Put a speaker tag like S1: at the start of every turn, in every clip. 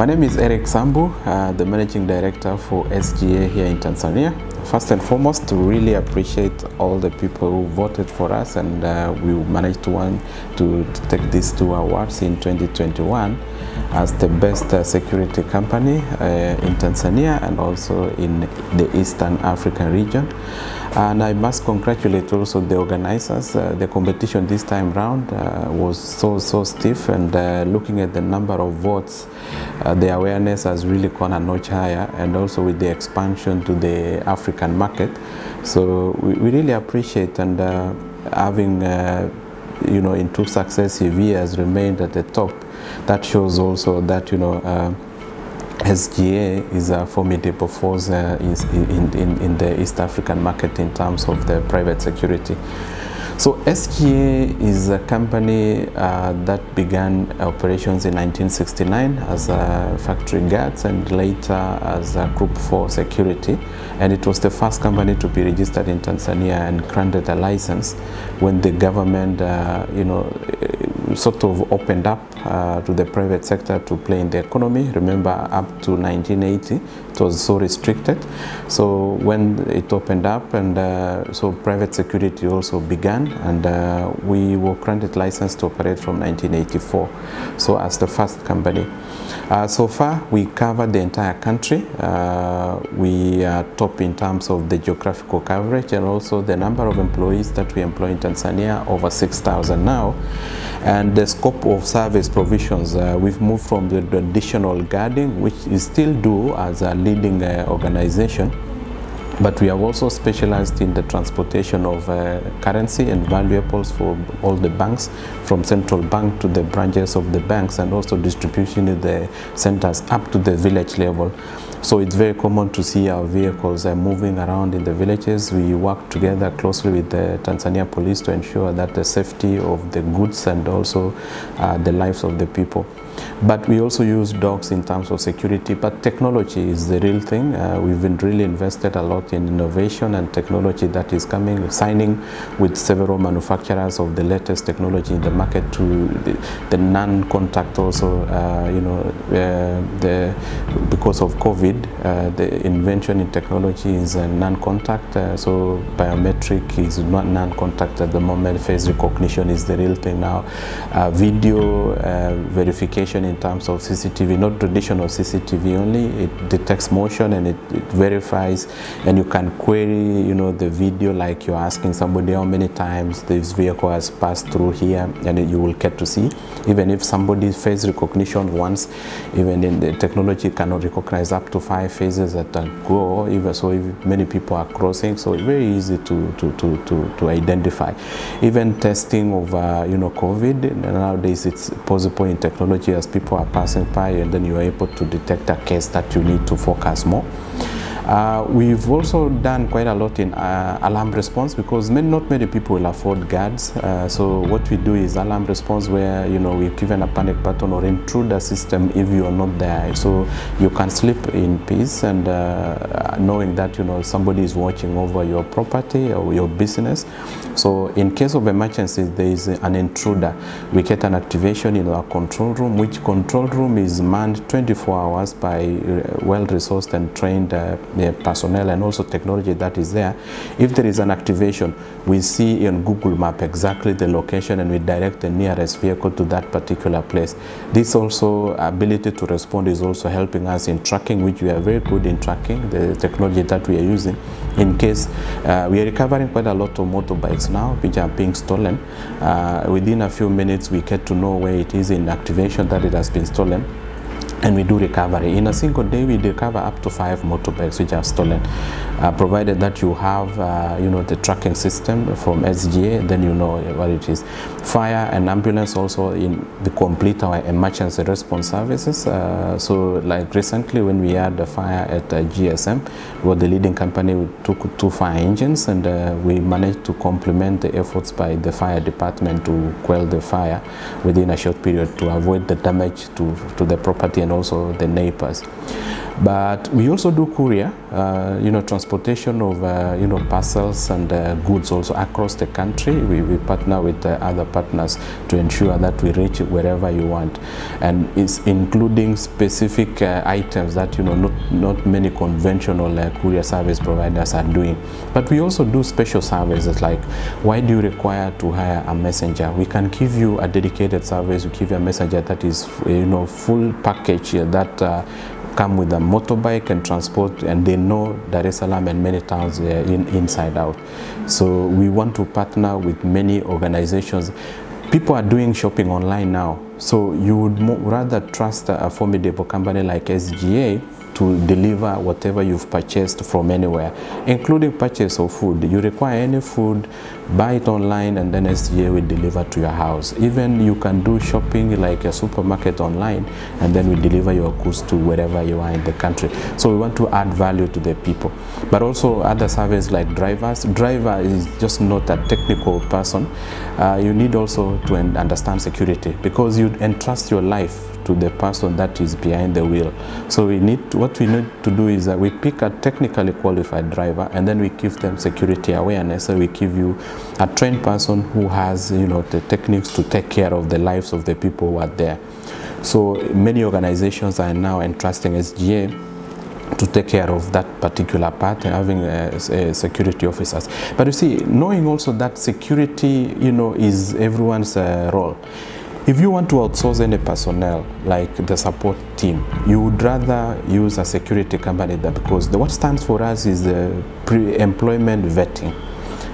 S1: My name is Eric Sambu, the Managing Director for SGA here in Tanzania. First and foremost, to really appreciate all the people who voted for us, and we managed to take these 2 awards in 2021 as the best security company in Tanzania and also in the Eastern African region. And I must congratulate also the organizers. The competition this time round was so stiff, and looking at the number of votes, the awareness has really gone a notch higher, and also with the expansion to the African market. So we really appreciate, and having in 2 successive years remained at the top. That shows also that SGA is a formidable force in the East African market in terms of the private security. So SGA is a company that began operations in 1969 as a factory guards and later as a group for security. And it was the first company to be registered in Tanzania and granted a license when the government sort of opened up to the private sector to play in the economy. Remember, up to 1980 it was so restricted. So when it opened up, and so private security also began, and we were granted license to operate from 1984, so as the first company. So far we covered the entire country. We are top in terms of the geographical coverage and also the number of employees that we employ in Tanzania, over 6,000 now. And the scope of service provisions, we've moved from the traditional guarding, which we still do as a leading organization, but we have also specialized in the transportation of currency and valuables for all the banks, from central bank to the branches of the banks, and also distribution in the centers up to the village level. So it's very common to see our vehicles moving around in the villages. We work together closely with the Tanzania police to ensure that the safety of the goods and also the lives of the people. But we also use dogs in terms of security, but technology is the real thing. We've been really invested a lot in innovation and technology that is coming, signing with several manufacturers of the latest technology in the market to the non-contact also, because of COVID, the invention in technology is non-contact, so biometric is not non-contact at the moment. Face recognition is the real thing now. Video verification in terms of CCTV, not traditional CCTV only. It detects motion and it verifies, and you can query, the video, like you're asking somebody how many times this vehicle has passed through here, and you will get to see. Even if somebody's face recognition once, even in the technology cannot recognize up to 5 faces at a go, even so if many people are crossing, so it's very easy to identify. Even testing of COVID, nowadays it's possible in technology as people are passing by, and then you are able to detect a case that you need to focus more. We've also done quite a lot in alarm response, because not many people will afford guards. So what we do is alarm response, where we've given a panic button or intruder system if you are not there, so you can sleep in peace and knowing that somebody is watching over your property or your business. So in case of emergency, there is an intruder, we get an activation in our control room, which control room is manned 24 hours by well-resourced and trained the personnel and also technology that is there. If there is an activation, we see in Google Map exactly the location, and we direct the nearest vehicle to that particular place. This also ability to respond is also helping us in tracking, which we are very good in tracking, the technology that we are using. In case we are recovering quite a lot of motorbikes now which are being stolen. Within a few minutes we get to know where it is in activation that it has been stolen, and we do recovery. In a single day, we recover up to 5 motorbikes which are stolen, provided that you have the tracking system from SGA, then you know what it is. Fire and ambulance also complete our emergency response services. So like recently when we had the fire at GSM, we were the leading company. We took 2 fire engines, and we managed to complement the efforts by the fire department to quell the fire within a short period to avoid the damage to the property and also the neighbors. But we also do courier, transport transportation of parcels and goods also across the country. We partner with other partners to ensure that we reach wherever you want, and it's including specific items that not many conventional courier service providers are doing. But we also do special services, like why do you require to hire a messenger? We can give you a dedicated service. We give you a messenger that is full package that come with a motorbike and transport, and they know Dar es Salaam and many towns inside out. So we want to partner with many organizations. People are doing shopping online now, so you would rather trust a formidable company like SGA to deliver whatever you've purchased from anywhere, including purchase of food. You require any food, buy it online, and then SGA will deliver to your house. Even you can do shopping like a supermarket online, and then we deliver your goods to wherever you are in the country. So we want to add value to the people. But also other services like drivers. Driver is just not a technical person. You need also to understand security, because you entrust your life to the person that is behind the wheel. So what we need to do is that we pick a technically qualified driver, and then we give them security awareness. So we give you a trained person who has the techniques to take care of the lives of the people who are there. So many organizations are now entrusting SGA to take care of that particular part, having security officers. But you see, knowing also that security is everyone's role. If you want to outsource any personnel, like the support team, you would rather use a security company, because what stands for us is the pre-employment vetting.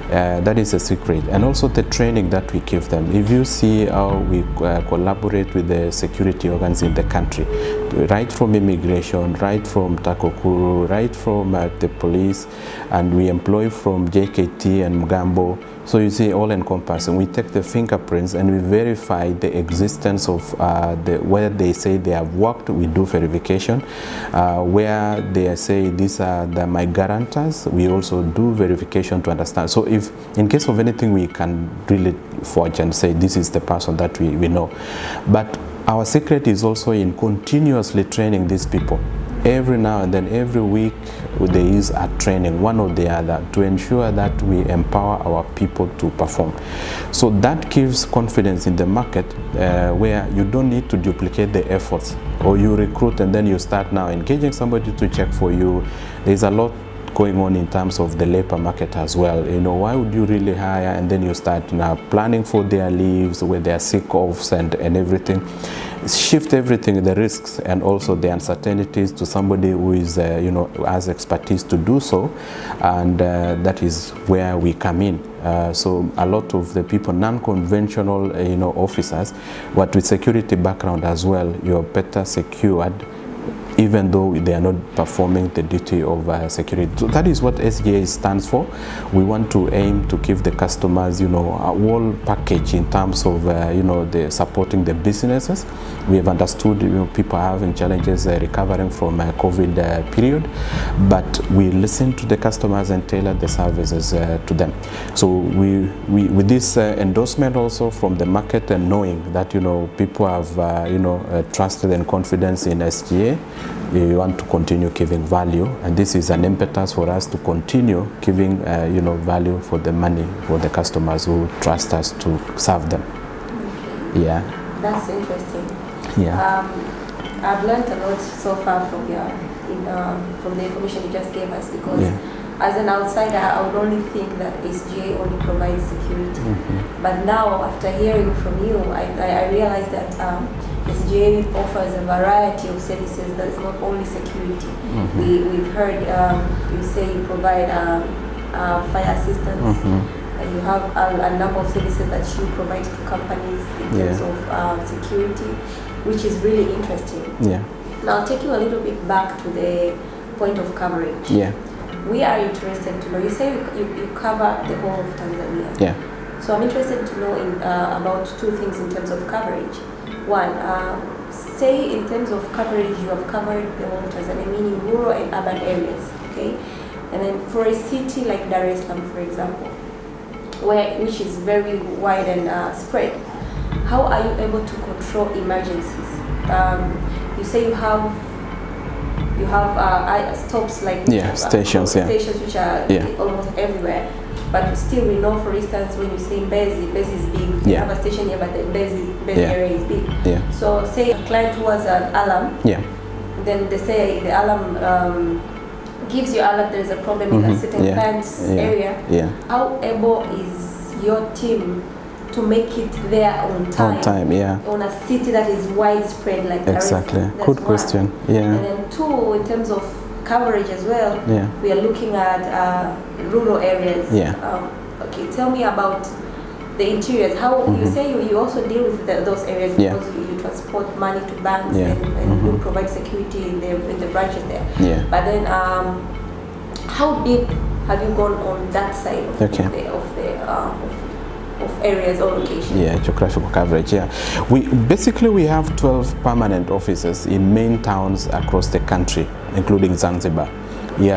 S1: That is a secret, and also the training that we give them. If you see how we collaborate with the security organs in the country, right from immigration, right from Takokuru, right from the police, and we employ from JKT and Mgambo. So you see, all encompassing. We take the fingerprints and we verify the existence of where they say they have worked. We do verification. Where they say these are my guarantors, we also do verification to understand. So if in case of anything, we can really forge and say this is the person that we know. But our secret is also in continuously training these people. Every now and then, every week, there is a training, one or the other, to ensure that we empower our people to perform. So that gives confidence in the market, where you don't need to duplicate the efforts, or you recruit and then you start now engaging somebody to check for you. There's a lot going on in terms of the labor market as well. Why would you really hire and then you start now planning for their leaves, where they are sick offs and everything? Shift everything, the risks and also the uncertainties, to somebody who is has expertise to do so, and that is where we come in. So a lot of the people, non-conventional officers, but with security background as well, you're better secured, even though they are not performing the duty of security. So that is what SGA stands for. We want to aim to give the customers, a whole package in terms of, the supporting the businesses. We have understood, people are having challenges recovering from COVID period, but we listen to the customers and tailor the services to them. So we with this endorsement also from the market, and knowing that, people have, trusted and confidence in SGA, you want to continue giving value, and this is an impetus for us to continue giving value for the money for the customers who trust us to serve them. Okay. Yeah,
S2: that's interesting.
S1: Yeah,
S2: I've learned a lot so far from from the information you just gave us, because as an outsider, I would only think that SGA only provides security. But now, after hearing from you, I realized that SGA offers a variety of services that is not only security. We've heard you say you provide fire assistance. You have a number of services that you provide to companies in terms of security, which is really interesting.
S1: Yeah.
S2: Now I'll take you a little bit back to the point of coverage.
S1: Yeah.
S2: We are interested to know, you say you cover the whole of Tanzania.
S1: Yeah.
S2: So I'm interested to know about two things in terms of coverage. One, say in terms of coverage, you have covered the whole of Tanzania, meaning rural and urban areas, okay? And then for a city like Dar es Salaam, for example, which is very wide and spread, how are you able to control emergencies? You say you have you have stops like
S1: stations,
S2: stations which are almost everywhere. But still, we know, for instance, when you say Mbezi is big. You have a station here, but the Mbezi area is big. So, say a client who has an alarm. Then they say the alarm gives you alert there is a problem in a certain client's area. How able is your team to make it there on time? On a city that is widespread like
S1: exactly. Good question.
S2: And then two, in terms of coverage as well, we are looking at rural areas. Okay, tell me about the interiors. How you say you also deal with those areas because you transport money to banks and you provide security in the branches there. But then, how deep have you gone on that side of areas or locations?
S1: Geographical coverage. We have 12 permanent offices in main towns across the country, including Zanzibar.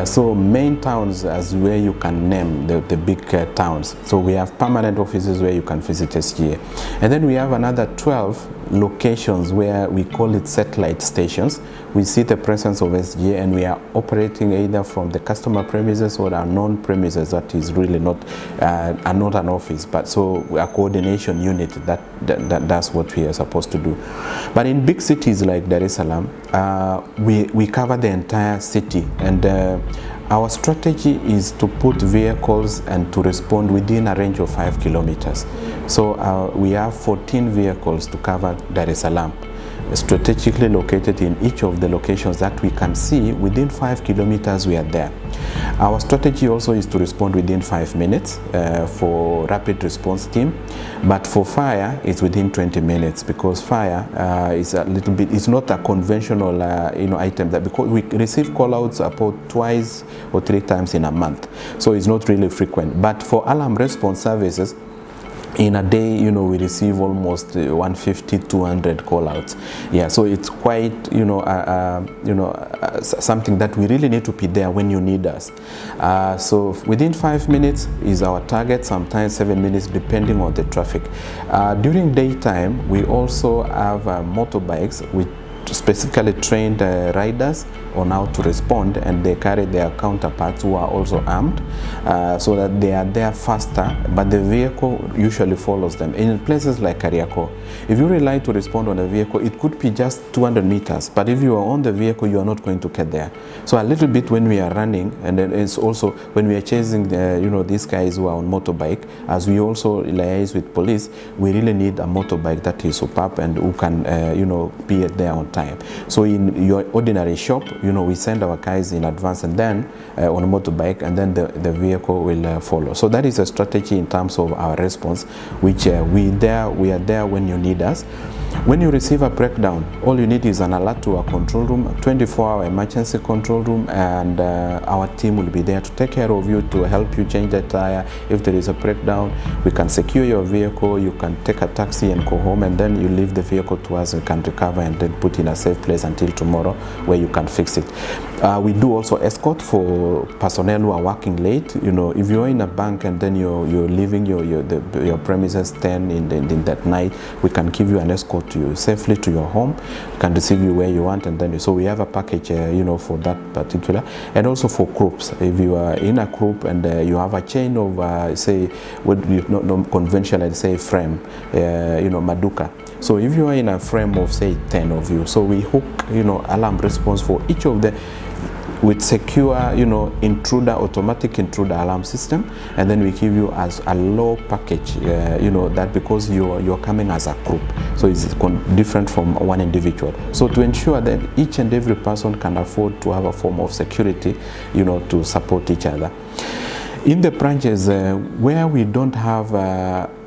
S1: So main towns as where you can name the big towns. So we have permanent offices where you can visit SGA. And then we have another 12 locations where we call it satellite stations. We see the presence of SGA and we are operating either from the customer premises or our known premises that is really not an office, but so a coordination unit that's what we are supposed to do. But in big cities like Dar es Salaam, we cover the entire city, and our strategy is to put vehicles and to respond within a range of 5 kilometers. So we have 14 vehicles to cover Dar es Salaam, strategically located in each of the locations that we can see. Within 5 kilometers we are there. Our strategy also is to respond within 5 minutes for rapid response team, but for fire it's within 20 minutes because fire is a little bit, it's not a conventional item, that because we receive call outs about 2 or 3 times in a month, so it's not really frequent. But for alarm response services, in a day, we receive almost 150, 200 call-outs. So it's quite, something that we really need to be there when you need us. So within 5 minutes is our target, sometimes 7 minutes, depending on the traffic. During daytime, we also have motorbikes which specifically trained riders on how to respond, and they carry their counterparts who are also armed so that they are there faster, but the vehicle usually follows them. In places like Kariako, if you rely to respond on a vehicle, it could be just 200 meters, but if you are on the vehicle, you are not going to get there. So a little bit when we are running, and then it's also when we are chasing these guys who are on motorbike, as we also liaise with police, we really need a motorbike that is superb and who can be there on time. So in your ordinary shop, we send our guys in advance and then on a motorbike, and then the vehicle will follow. So that is a strategy in terms of our response, which we are there when you need us. When you receive a breakdown, all you need is an alert to our control room, 24-hour emergency control room, and our team will be there to take care of you, to help you change the tire. If there is a breakdown, we can secure your vehicle, you can take a taxi and go home, and then you leave the vehicle to us, we can recover and then put in a safe place until tomorrow where you can fix it. We do also escort for personnel who are working late. If you're in a bank and then you're leaving your premises 10 in that night, we can give you an escort to you safely to your home. We can receive you where you want, and then so we have a package for that particular. And also for groups, if you are in a group and you have a chain of say what we not conventional, say frame, maduka. So if you are in a frame of say 10 of you, so we hook alarm response for each of the with secure automatic intruder alarm system, and then we give you as a low package that because you're coming as a group, so it's different from one individual. So to ensure that each and every person can afford to have a form of security to support each other. In the branches where we don't have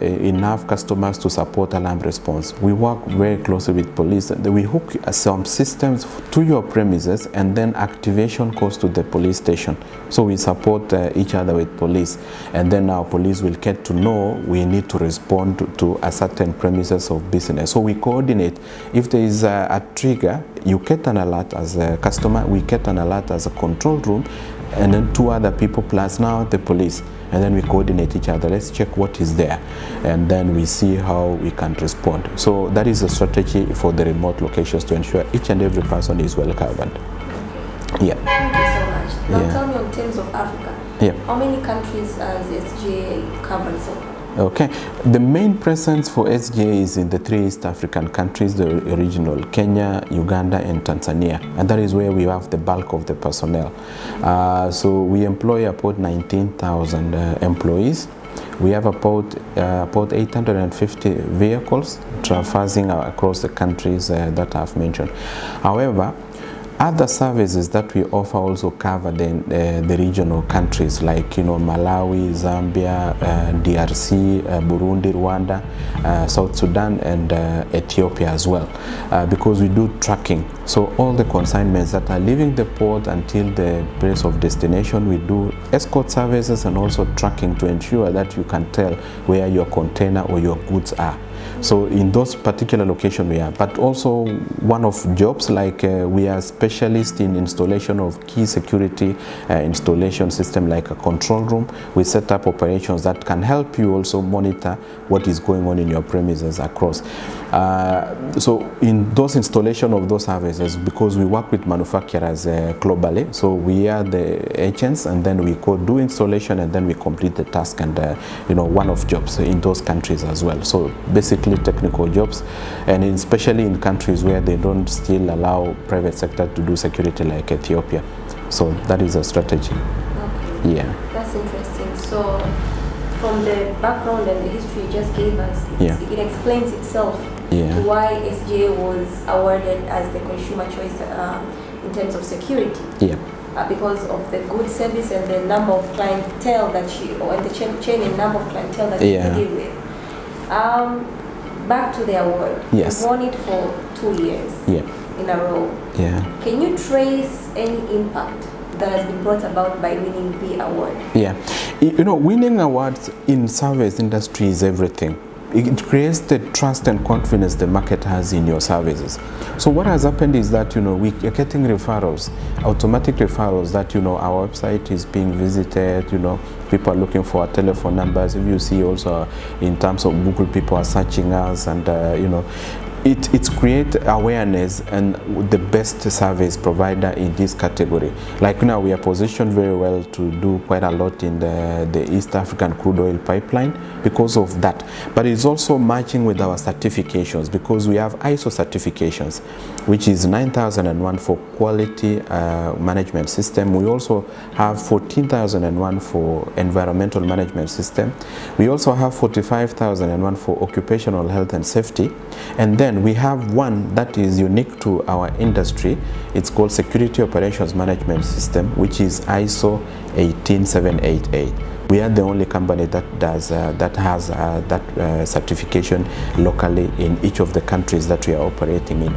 S1: enough customers to support alarm response, we work very closely with police. We hook some systems to your premises, and then activation goes to the police station. So we support each other with police, and then our police will get to know we need to respond to a certain premises of business. So we coordinate. If there is a trigger, you get an alert as a customer, we get an alert as a control room, and then 2 other people plus now the police, and then we coordinate each other. Let's check what is there, and then we see how we can respond. So that is a strategy for the remote locations to ensure each and every person is well covered. Yeah.
S2: Thank you so much. Now
S1: Yeah.
S2: tell me, in terms of Africa,
S1: Yeah.
S2: how many countries has SGA covered so far?
S1: Okay, the main presence for SGA is in the 3 East African countries, the original, Kenya, Uganda and Tanzania, and that is where we have the bulk of the personnel. So we employ about 19,000 employees. We have about 850 vehicles traversing across the countries that I've mentioned. However, other services that we offer also cover the regional countries like Malawi, Zambia, DRC, Burundi, Rwanda, South Sudan and Ethiopia as well, because we do tracking. So all the consignments that are leaving the port until the place of destination, we do escort services and also tracking to ensure that you can tell where your container or your goods are. So in those particular locations we are, but also one of jobs like we are specialists in installation of key security installation system like a control room. We set up operations that can help you also monitor what is going on in your premises across. So in those installation of those services, because we work with manufacturers globally, so we are the agents and then we go do installation and then we complete the task and one-off jobs in those countries as well. So basically technical jobs, and especially in countries where they don't still allow private sector to do security like Ethiopia. So that is a strategy.
S2: Okay.
S1: Yeah.
S2: That's interesting. So from the background and the history you just gave us, it explains itself why SGA was awarded as the consumer choice in terms of security.
S1: Yeah.
S2: Because of the good service and the number of clientele that or the chain and number of clientele that you deal with. Back to the award.
S1: Yes.
S2: You won it for 2 years in a row.
S1: Yeah.
S2: Can you trace any impact that has been brought about by winning the award?
S1: Yeah. Winning awards in service industry is everything. It creates the trust and confidence the market has in your services. So what has happened is that we are getting referrals, automatic referrals that our website is being visited, people are looking for our telephone numbers. If you see also in terms of Google, people are searching us, and it's create awareness and the best service provider in this category. Like now we are positioned very well to do quite a lot in the East African crude oil pipeline because of that. But it's also matching with our certifications, because we have ISO certifications, which is 9001 for quality management system. We also have 14001 for environmental management system. We also have 45001 for occupational health and safety. And then we have one that is unique to our industry. It's called Security Operations Management System, which is ISO 18788. We are the only company that does that has that certification locally in each of the countries that we are operating in.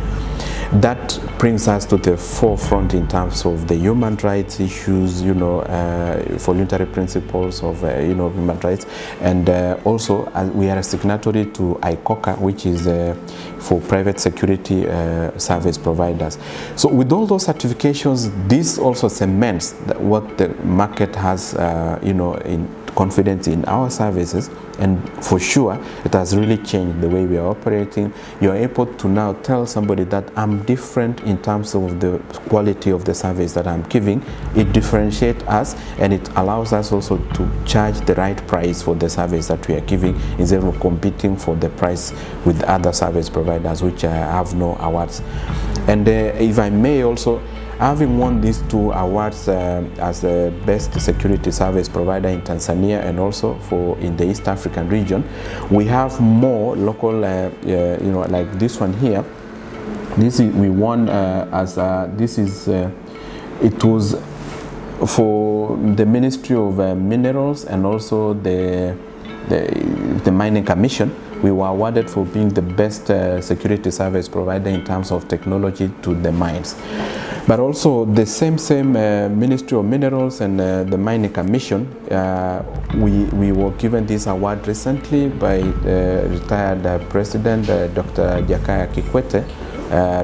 S1: That brings us to the forefront in terms of the human rights issues, voluntary principles of human rights, and also we are a signatory to ICOCA, which is for private security service providers. So with all those certifications, this also cements what the market has, in confidence in our services, and for sure it has really changed the way we are operating. You are able to now tell somebody that I'm different in terms of the quality of the service that I'm giving. It differentiates us, and it allows us also to charge the right price for the service that we are giving, instead of competing for the price with other service providers which have no awards. And if I may also, having won these 2 awards as the best security service provider in Tanzania and also in the East African region, we have more local, like this one here. We won it was for the Ministry of Minerals and also the Mining Commission. We were awarded for being the best security service provider in terms of technology to the mines. But also the same Ministry of Minerals and the Mining Commission, we were given this award recently by retired President Dr. Jakaya Kikwete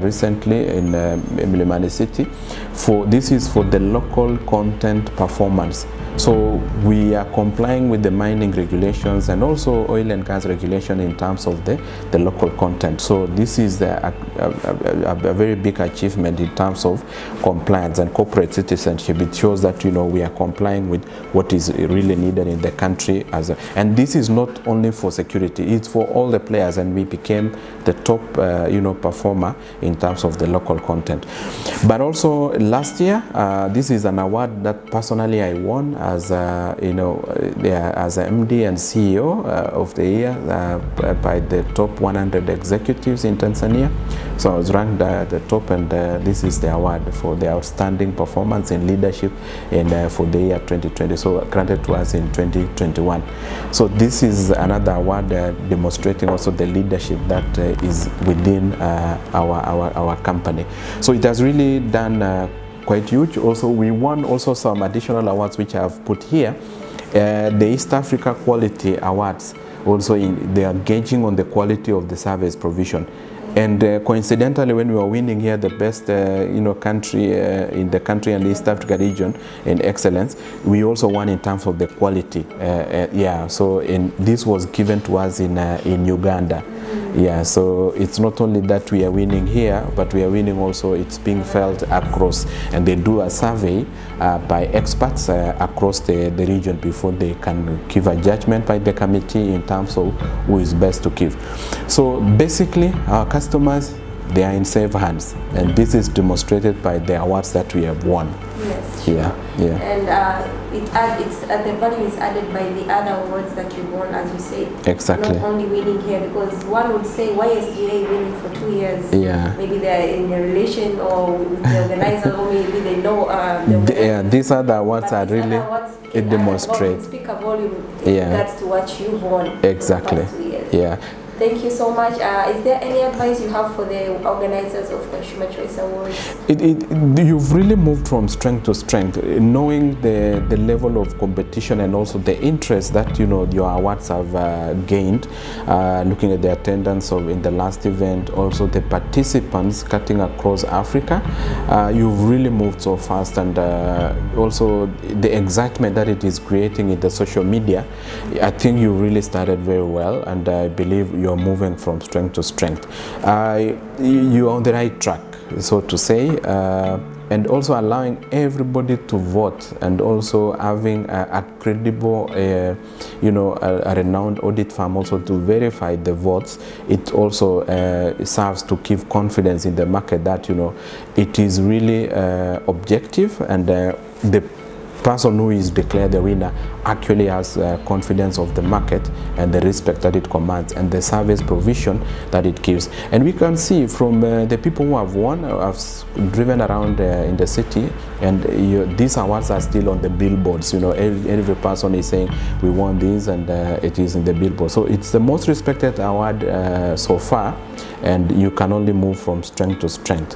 S1: recently in Mlimani City. This is for the local content performance. So we are complying with the mining regulations and also oil and gas regulation in terms of the local content. So this is a very big achievement in terms of compliance and corporate citizenship. It shows that, you know, we are complying with what is really needed in the country and this is not only for security, it's for all the players, and we became the top you know, performer in terms of the local content. But also last year, this is an award that personally I won as you know, as a MD and CEO of the year by the top 100 executives in Tanzania. So I was ranked at the top, and this is the award for the outstanding performance in leadership for the year 2020, so granted to us in 2021. So this is another award demonstrating also the leadership that is within our company. So it has really done quite huge. Also, we won also some additional awards which I have put here. The East Africa Quality Awards, also they are gauging on the quality of the service provision. And coincidentally, when we were winning here the best you know, country in the country and East Africa region in excellence, we also won in terms of the quality. Yeah, so this was given to us in Uganda. Yeah, so it's not only that we are winning here, but we are winning also, it's being felt across, and they do a survey by experts across the region before they can give a judgment by the committee in terms of who is best to give. So basically, our customers, they are in safe hands, and this is demonstrated by the awards that we have won.
S2: Yes.
S1: Yeah, yeah.
S2: And the value is added by the other awards that you won, as you said.
S1: Exactly.
S2: Not only winning here, because one would say, why SGA winning for 2 years?
S1: Yeah.
S2: Maybe they're in a relation or with the organizer, or maybe they know
S1: yeah, these are the awards are really, it demonstrates.
S2: Speak a volume in regards to what you've won.
S1: Exactly.
S2: For the past 2 years.
S1: Yeah.
S2: Thank you so much. Is there any advice you have for the organizers of Consumer Choice Awards?
S1: You've really moved from strength to strength, knowing the level of competition and also the interest that, you know, your awards have gained. Looking at the attendance in the last event, also the participants cutting across Africa, you've really moved so fast, and also the excitement that it is creating in the social media. I think you really started very well, and I believe you're moving from strength to strength. You're on the right track, so to say, and also allowing everybody to vote, and also having a credible, you know, a renowned audit firm also to verify the votes. It also serves to give confidence in the market that, you know, it is really objective, and the person who is declared the winner actually has confidence of the market and the respect that it commands and the service provision that it gives. And we can see from the people who have won, I've driven around in the city, and these awards are still on the billboards. You know, every person is saying we won this, and it is in the billboard. So it's the most respected award so far, and you can only move from strength to strength.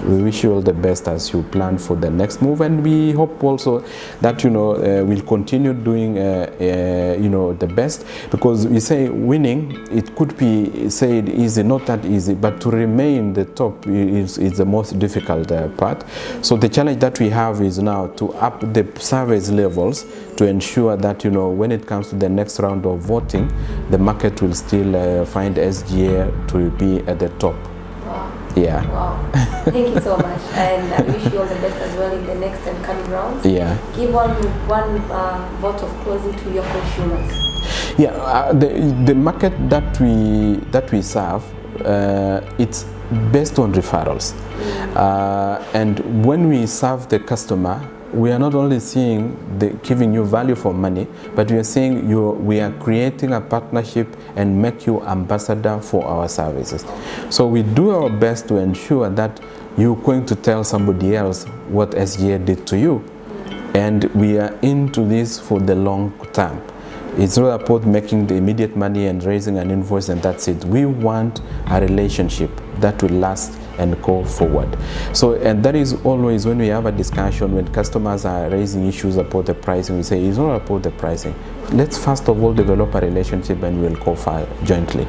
S1: We wish you all the best as you plan for the next move, and we hope also that, you know, we'll continue doing you know, the best, because we say winning, it could be said easy, not that easy, but to remain the top is the most difficult part. So the challenge that we have is now to up the service levels to ensure that, you know, when it comes to the next round of voting, the market will still find SGA to be at the top. Yeah. Wow.
S2: Thank you so much, and I wish you all the best as well in the next and coming rounds.
S1: Yeah.
S2: Give one vote of closing to your consumers.
S1: Yeah, the market that we serve, it's based on referrals, and when we serve the customer, we are not only seeing giving you value for money, but we are saying we are creating a partnership and make you ambassador for our services. So we do our best to ensure that you're going to tell somebody else what SGA did to you, and we are into this for the long term. It's not about making the immediate money and raising an invoice and that's it. We want a relationship that will last and go forward. So, and that is always when we have a discussion, when customers are raising issues about the pricing, we say it's not about the pricing. Let's first of all develop a relationship and we'll go far jointly.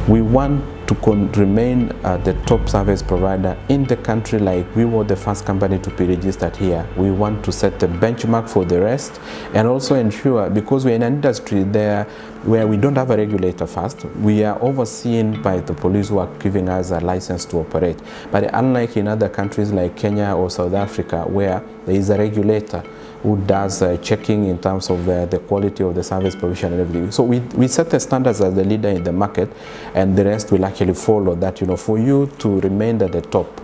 S1: We want to remain the top service provider in the country, like we were the first company to be registered here. We want to set the benchmark for the rest, and also ensure, because we're in an industry there where we don't have a regulator first, we are overseen by the police who are giving us a license to operate. But unlike in other countries like Kenya or South Africa, where there is a regulator who does checking in terms of the quality of the service provision and everything. So we set the standards as the leader in the market, and the rest will actually follow that. For you to remain at the top,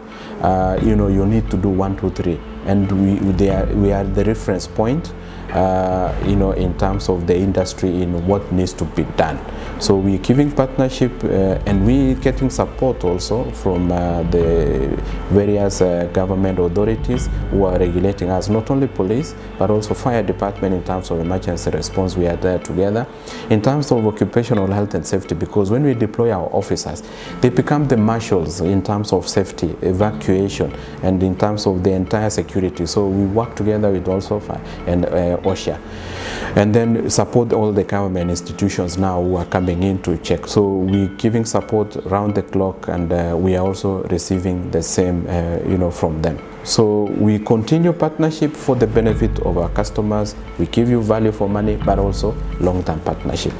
S1: you need to do 1, 2, 3, and we are the reference point, in terms of the industry in what needs to be done. So we're giving partnership, and we're getting support also from the various government authorities who are regulating us, not only police, but also fire department in terms of emergency response. We are there together. In terms of occupational health and safety, because when we deploy our officers, they become the marshals in terms of safety, evacuation, and in terms of the entire security. So we work together with also fire and OSHA, and then support all the government institutions now who are coming in to check. So we're giving support round the clock, and we are also receiving the same from them. So we continue partnership for the benefit of our customers. We give you value for money, but also long-term partnership.